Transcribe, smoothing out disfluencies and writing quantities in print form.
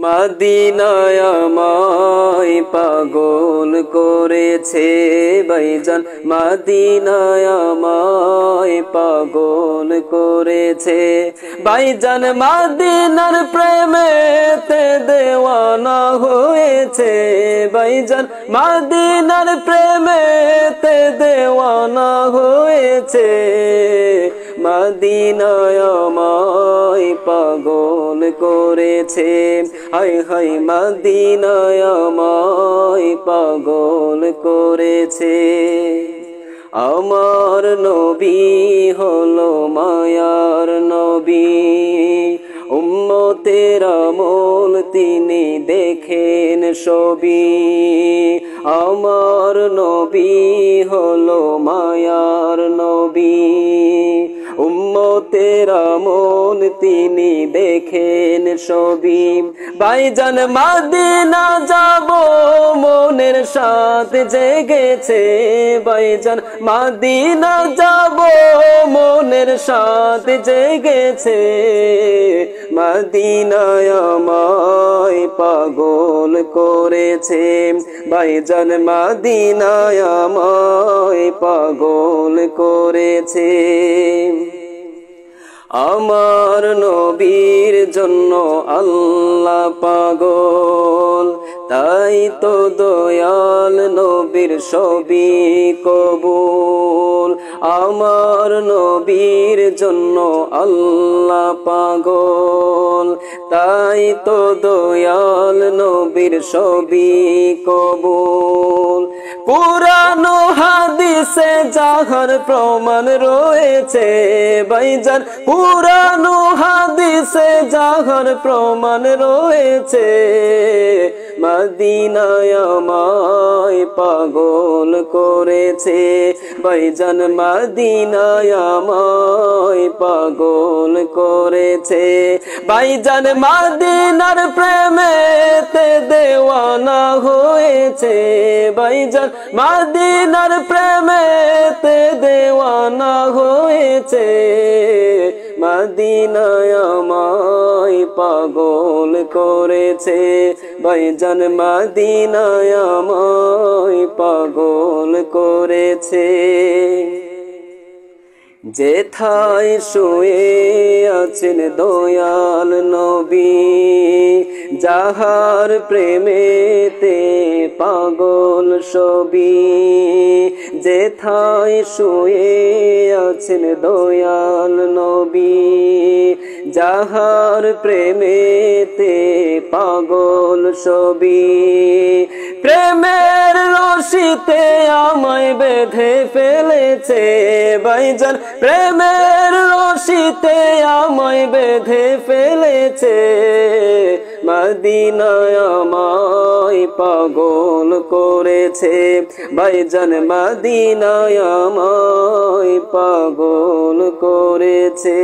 মদিনায় আমায় পাগল করেছে ভাইজান, মদিনায় আমায় পাগল করেছে ভাইজান। মদিনার প্রেমেতে দেওয়ানা হয়েছে ভাইজান, মদিনার প্রেমেতে দেওয়ানা হয়েছে। মদিনায় আমায় পাগল করেছে, হায় হায় মদিনায় আমায় পাগল করেছে। আমার নবী হলো মায়ার নবী, উম্মতের আমল তিনি দেখেন সবই। আমার নবী হলো মায়ার নবী, উম্মতের আমল তিনি দেখেন সবই। ভাইজান মদিনা যাব মনের সাথ জেগেছে ভাইজান, মদিনা যাব মনের সাথ জেগেছে। মদিনায় আমায় পাগল করেছে ভাইজান, মদিনায় আমায় পাগল করেছে। আমার নবীর জন্য আল্লাহ পাগল, তাই তো দয়াল নবীর সবই কবুল। আমার নবীর জন্য আল্লাহ পাগল, তাই তো দয়াল নবীর সবই কবুল। কুরআন ও হাদিসে যাহার প্রমাণ রয়েছে ভাইজান, কুরআন ও হাদিসে যাহার প্রমাণ রয়েছে। মদিনায় আমায় পাগল করেছে ভাইজান, মদিনায় আমায় পাগল করেছে ভাইজান। মদিনার প্রেমেতে দেওয়ানা হয়েছে ভাইজান, মদিনার প্রেমেতে দেওয়ানা হয়েছে। মদিনায় আমায় পাগল করেছে ভাইজান, মদিনায় আমায় পাগল করেছে। যেথায় শুয়ে আছেন দয়াল নবী, যাহার প্রেমেতে পাগল সবই। যেথায় শুয়ে আছেন দয়াল নবী, যাহার প্রেমেতে পাগল সবই। প্রেমের রশিতে আমায় বেঁধে ফেলেছে ভাইজান, প্রেমের রশিতে আমায় বেঁধে ফেলেছে। মদিনায় আমায় পাগল করেছে ভাইজান, মদিনায় আমায় পাগল করেছে।